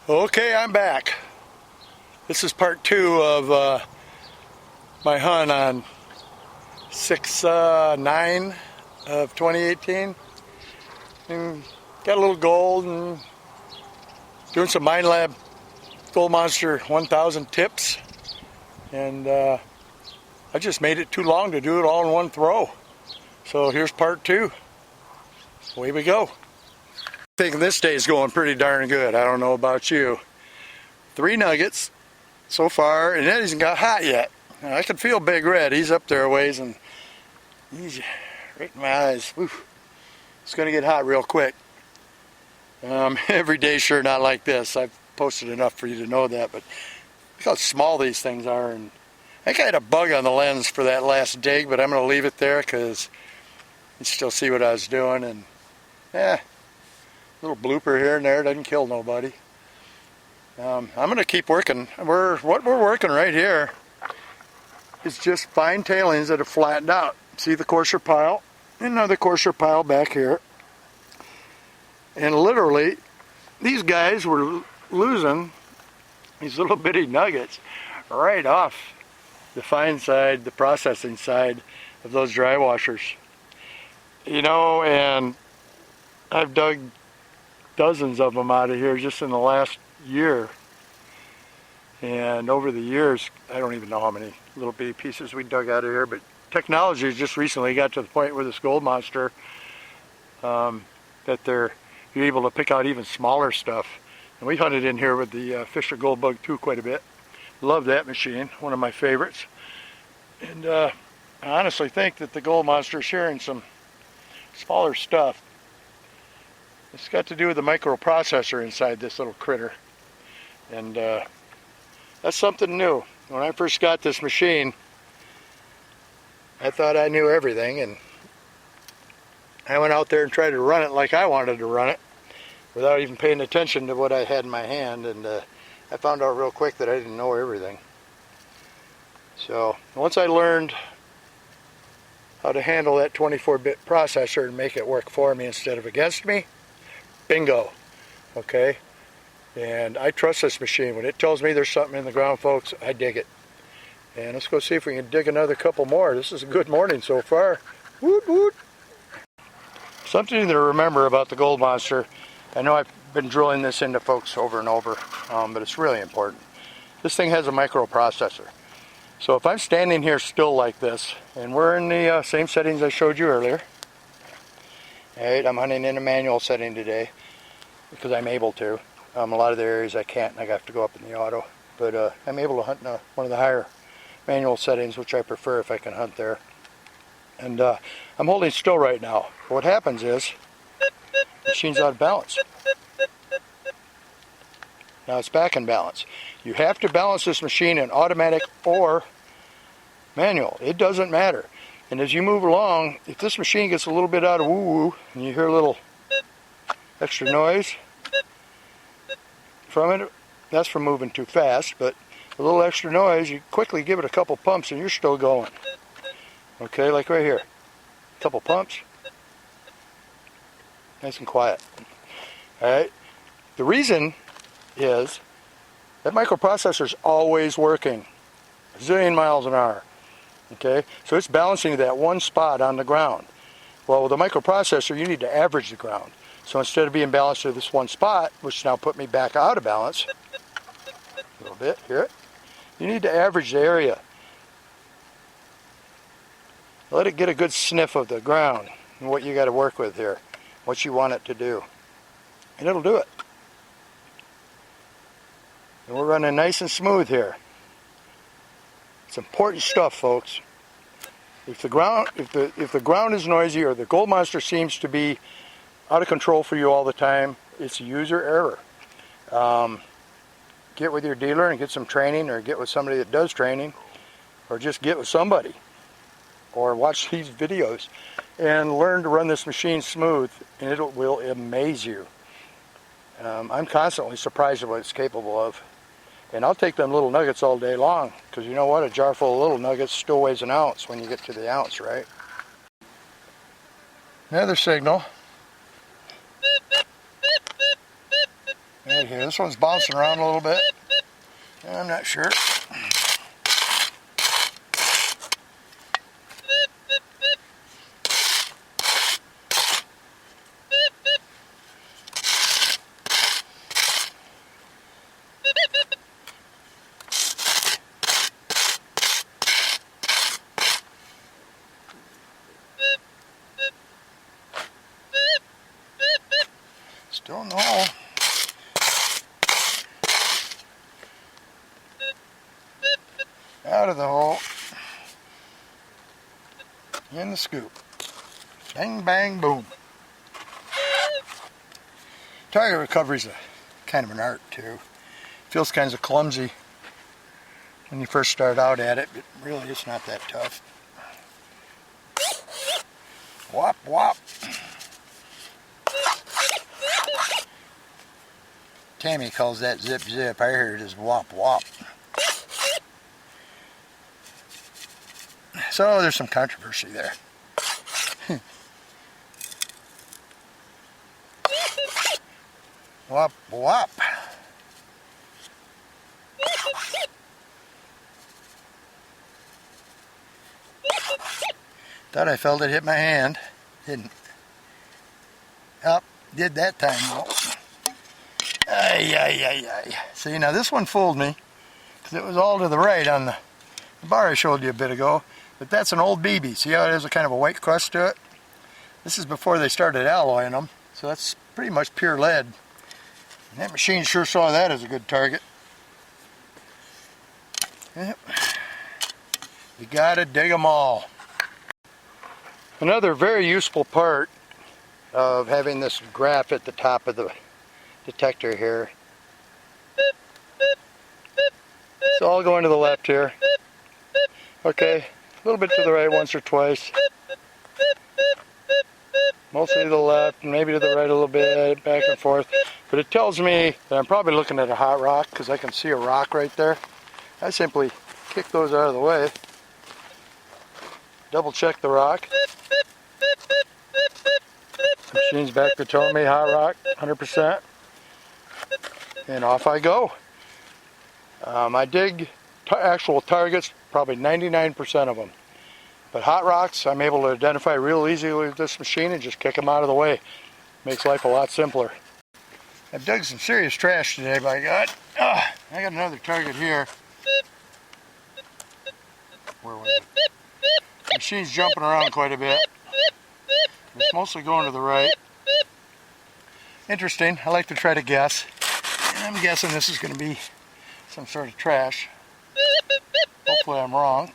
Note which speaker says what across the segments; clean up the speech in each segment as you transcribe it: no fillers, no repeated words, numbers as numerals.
Speaker 1: Okay, I'm back. This is part 2 of my hunt on 6/9 of 2018. And got a little gold and doing some Minelab Gold Monster 1000 tips. And I just made it too long to do it all in one throw. So here's part 2. Away we go. I think this day is going pretty darn good. I don't know about you. 3 nuggets so far, and it hasn't got hot yet. I can feel Big Red. He's up there a ways, and he's right in my eyes. Oof. It's going to get hot real quick. Every day, sure not like this. I've posted enough for you to know that, but look how small these things are. And I think I had a bug on the lens for that last dig, but I'm going to leave it there because you still see what I was doing. And little blooper here and there, doesn't kill nobody. I'm going to keep working. What we're working right here is just fine tailings that have flattened out. See the coarser pile? Another coarser pile back here. And literally, these guys were losing these little bitty nuggets right off the fine side, the processing side of those dry washers. You know, and I've dug dozens of them out of here just in the last year. And over the years, I don't even know how many little bitty pieces we dug out of here, but technology has just recently got to the point where this Gold Monster, that you're able to pick out even smaller stuff. And we hunted in here with the Fisher Gold Bug 2 quite a bit. Love that machine, one of my favorites. And I honestly think that the Gold Monster is sharing some smaller stuff. It's got to do with the microprocessor inside this little critter. And that's something new. When I first got this machine, I thought I knew everything, and I went out there and tried to run it like I wanted to run it without even paying attention to what I had in my hand, and I found out real quick that I didn't know everything. So once I learned how to handle that 24-bit processor and make it work for me instead of against me, bingo. Okay? And I trust this machine. When it tells me there's something in the ground, folks, I dig it. And let's go see if we can dig another couple more. This is a good morning so far. Woot woot. Something to remember about the Gold Monster. I know I've been drilling this into folks over and over, but it's really important. This thing has a microprocessor. So if I'm standing here still like this, and we're in the same settings I showed you earlier. Alright, I'm hunting in a manual setting today because I'm able to. A lot of the areas I can't, and I have to go up in the auto. But I'm able to hunt in one of the higher manual settings, which I prefer if I can hunt there. And I'm holding still right now. What happens is, the machine's out of balance. Now it's back in balance. You have to balance this machine in automatic or manual. It doesn't matter. And as you move along, if this machine gets a little bit out of woo-woo, and you hear a little extra noise from it, that's from moving too fast, but a little extra noise, you quickly give it a couple pumps and you're still going. Okay, like right here. A couple pumps. Nice and quiet. Alright? The reason is that microprocessor's always working a zillion miles an hour. Okay? So it's balancing that one spot on the ground. Well, with a microprocessor, you need to average the ground. So instead of being balanced to this one spot, which now put me back out of balance, a little bit, hear it? You need to average the area. Let it get a good sniff of the ground and what you got to work with here, what you want it to do. And it'll do it. And we're running nice and smooth here. It's important stuff, folks. If the ground is noisy or the Gold Monster seems to be out of control for you all the time, it's user error. Get with your dealer and get some training, or get with somebody that does training, or just get with somebody, or watch these videos and learn to run this machine smooth, and it will amaze you. I'm constantly surprised at what it's capable of. And I'll take them little nuggets all day long, because you know what, a jar full of little nuggets still weighs an ounce when you get to the ounce, right? Another signal. right here. This one's bouncing around a little bit. I'm not sure. Still no. Out of the hole. In the scoop. Bang, bang, boom. Target recovery is a kind of an art too. Feels kind of clumsy when you first start out at it, but really it's not that tough. Whop, whop. Tammy calls that zip zip. I heard it as whop whop. So there's some controversy there. Whop whop. Thought I felt it hit my hand. Didn't. Up, did that time though. Ay, ay, ay, ay. See, now this one fooled me because it was all to the right on the bar I showed you a bit ago. But that's an old BB. See how it has a kind of a white crust to it? This is before they started alloying them. So that's pretty much pure lead. And that machine sure saw that as a good target. Yep. You gotta dig them all. Another very useful part of having this graph at the top of the detector here. It's all going to the left here. Okay, a little bit to the right once or twice. Mostly to the left, maybe to the right a little bit, back and forth. But it tells me that I'm probably looking at a hot rock because I can see a rock right there. I simply kick those out of the way. Double check the rock. Machine's back to telling me hot rock, 100%. And off I go. I dig actual targets, probably 99% of them. But hot rocks, I'm able to identify real easily with this machine and just kick them out of the way. Makes life a lot simpler. I've dug some serious trash today, by God. I got another target here. Where was it? The machine's jumping around quite a bit. It's mostly going to the right. Interesting. I like to try to guess. And I'm guessing this is going to be some sort of trash. Hopefully I'm wrong.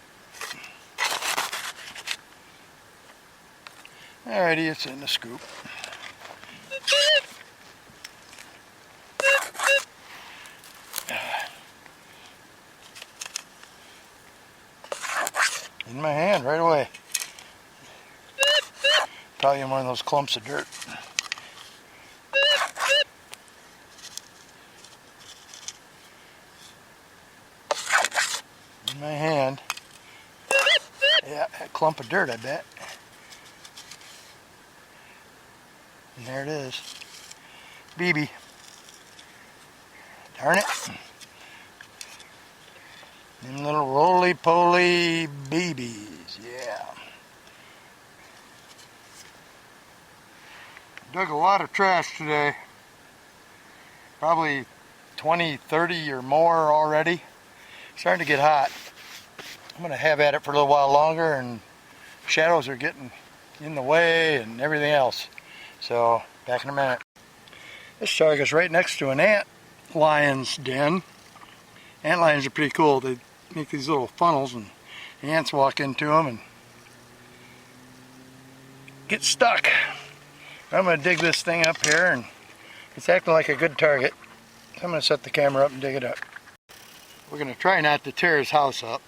Speaker 1: Alrighty, it's in the scoop. In my hand right away. Probably in one of those clumps of dirt. In my hand. Yeah, a clump of dirt, I bet. And there it is. BB. Darn it. Them little roly-poly BBs, yeah. Dug a lot of trash today. Probably 20, 30 or more already. Starting to get hot. I'm going to have at it for a little while longer, and shadows are getting in the way and everything else. So, back in a minute. This target's right next to an ant lion's den. Ant lions are pretty cool. They make these little funnels and the ants walk into them and get stuck. I'm going to dig this thing up here, and it's acting like a good target. So I'm going to set the camera up and dig it up. We're going to try not to tear his house up.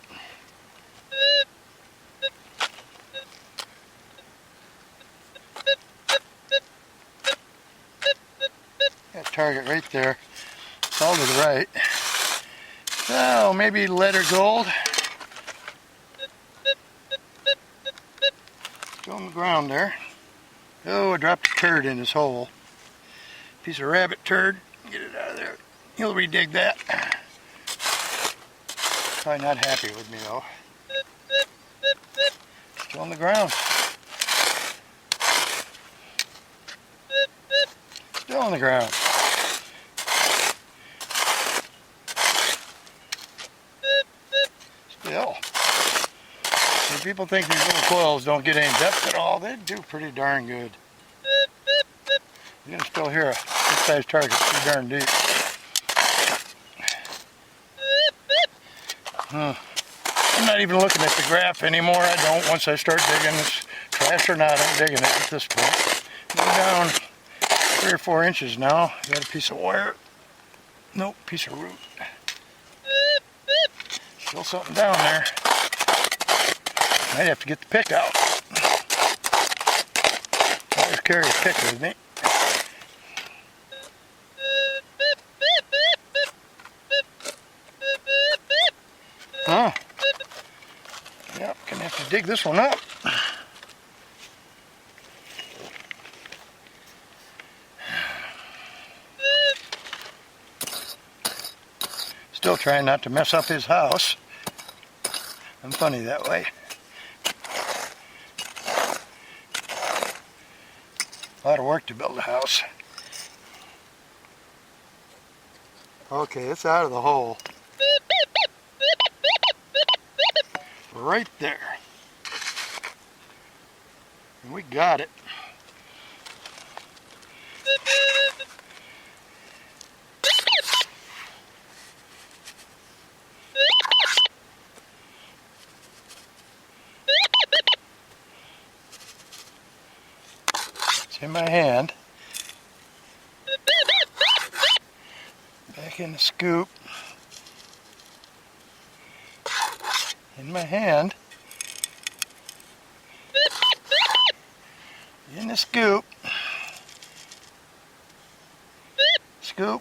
Speaker 1: That target right there. It's all to the right. So maybe lead or gold. Still on the ground there. Oh, I dropped a turd in his hole. Piece of rabbit turd. get it out of there. He'll redig that. Probably not happy with me though. Still on the ground. Still on the ground. Still. When people think these little coils don't get any depth at all, they do pretty darn good. You can still hear a good sized target pretty darn deep. I'm not even looking at the graph anymore. I don't. Once I start digging, it's trash or not, I'm digging it at this point. Go down 3 or 4 inches now. Got a piece of wire. Nope, piece of root. Still something down there. Might have to get the pick out. I always carry a pick with me. Huh? Yep, gonna have to dig this one up. Still trying not to mess up his house. I'm funny that way. A lot of work to build a house. Okay, it's out of the hole. Right there. And we got it. It's in my hand. Back in the scoop. In my hand. In the scoop. Scoop.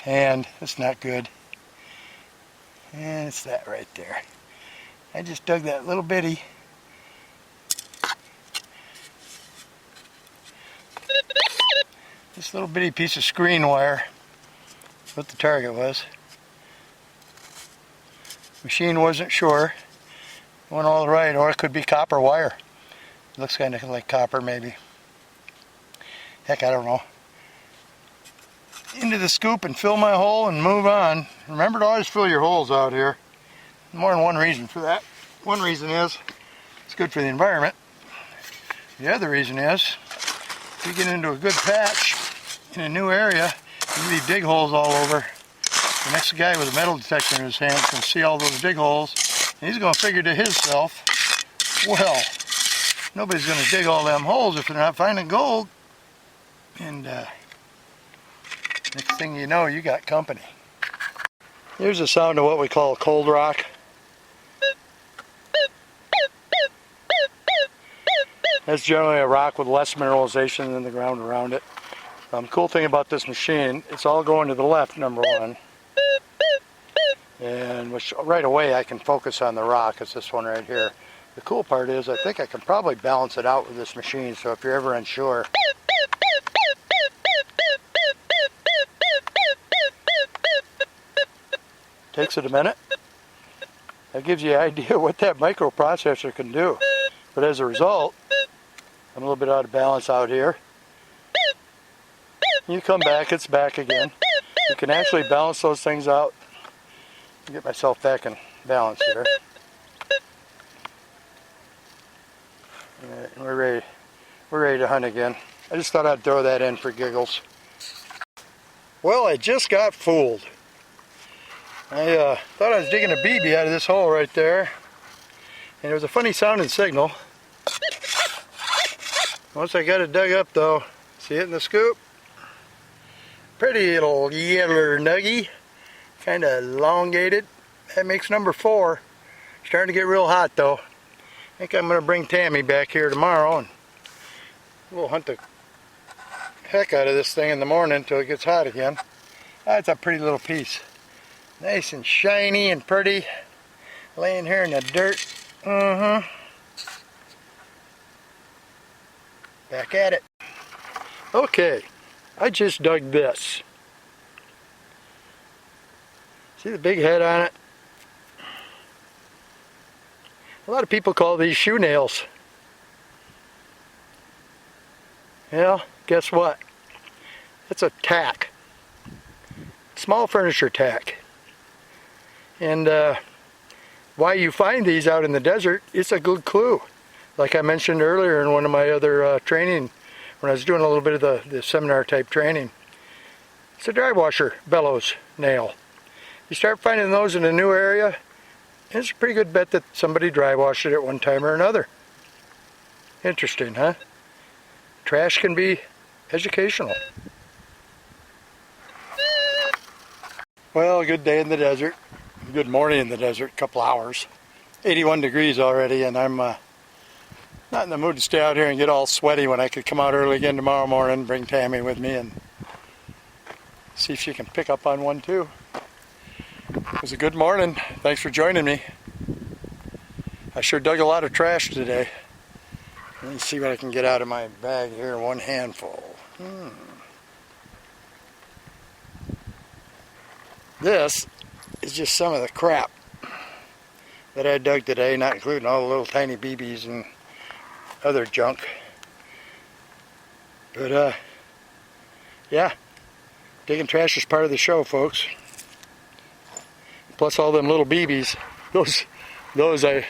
Speaker 1: And it's not good. And it's that right there. I just dug that little bitty. This little bitty piece of screen wire. What the target was. Machine wasn't sure. Went all right, or it could be copper wire. Looks kind of like copper maybe. Heck, I don't know. Into the scoop and fill my hole and move on. Remember to always fill your holes out here. More than one reason for that. One reason is it's good for the environment. The other reason is if you get into a good patch in a new area, you leave dig holes all over. The next guy with a metal detector in his hand can see all those dig holes, and he's going to figure to himself, well, nobody's going to dig all them holes if they're not finding gold. And next thing you know, you got company. Here's the sound of what we call cold rock. That's generally a rock with less mineralization than the ground around it. Cool thing about this machine, it's all going to the left, number one. And which right away I can focus on the rock. It's this one right here. The cool part is I think I can probably balance it out with this machine, so if you're ever unsure. Takes it a minute. That gives you an idea what that microprocessor can do. But as a result, I'm a little bit out of balance out here. You come back, it's back again. You can actually balance those things out. Get myself back in balance here. Alright, we're ready to hunt again. I just thought I'd throw that in for giggles. Well, I just got fooled. I thought I was digging a BB out of this hole right there, and it was a funny sounding signal. Once I got it dug up though, see it in the scoop? Pretty little yeller nuggy, kind of elongated. That makes number 4. Starting to get real hot though. I think I'm going to bring Tammy back here tomorrow and we'll hunt the heck out of this thing in the morning until it gets hot again. That's a pretty little piece. Nice and shiny and pretty. Laying here in the dirt. back at it. Okay, I just dug this. See the big head on it? A lot of people call these shoe nails. Well, guess what? It's a tack. Small furniture tack. And why you find these out in the desert, it's a good clue. Like I mentioned earlier in one of my other training, when I was doing a little bit of the seminar type training. It's a dry washer bellows nail. You start finding those in a new area, it's a pretty good bet that somebody dry washed it at one time or another. Interesting, huh? Trash can be educational. Well, a good day in the desert. Good morning in the desert, couple hours. 81 degrees already, and I'm not in the mood to stay out here and get all sweaty when I could come out early again tomorrow morning, bring Tammy with me, and see if she can pick up on one too. It was a good morning. Thanks for joining me. I sure dug a lot of trash today. Let me see what I can get out of my bag here. One handful. This is just some of the crap that I dug today, not including all the little tiny BBs and other junk. But yeah, digging trash is part of the show, folks. Plus all them little BBs. Those I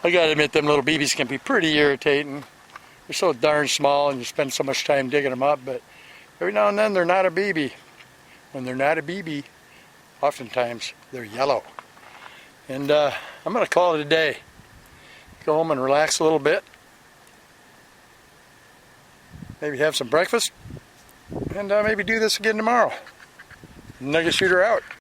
Speaker 1: gotta admit, them little BBs can be pretty irritating. They're so darn small and you spend so much time digging them up, but every now and then they're not a BB. When they're not a BB, oftentimes they're yellow. And I'm gonna call it a day. Go home and relax a little bit. Maybe have some breakfast. And maybe do this again tomorrow. Nugget shooter out.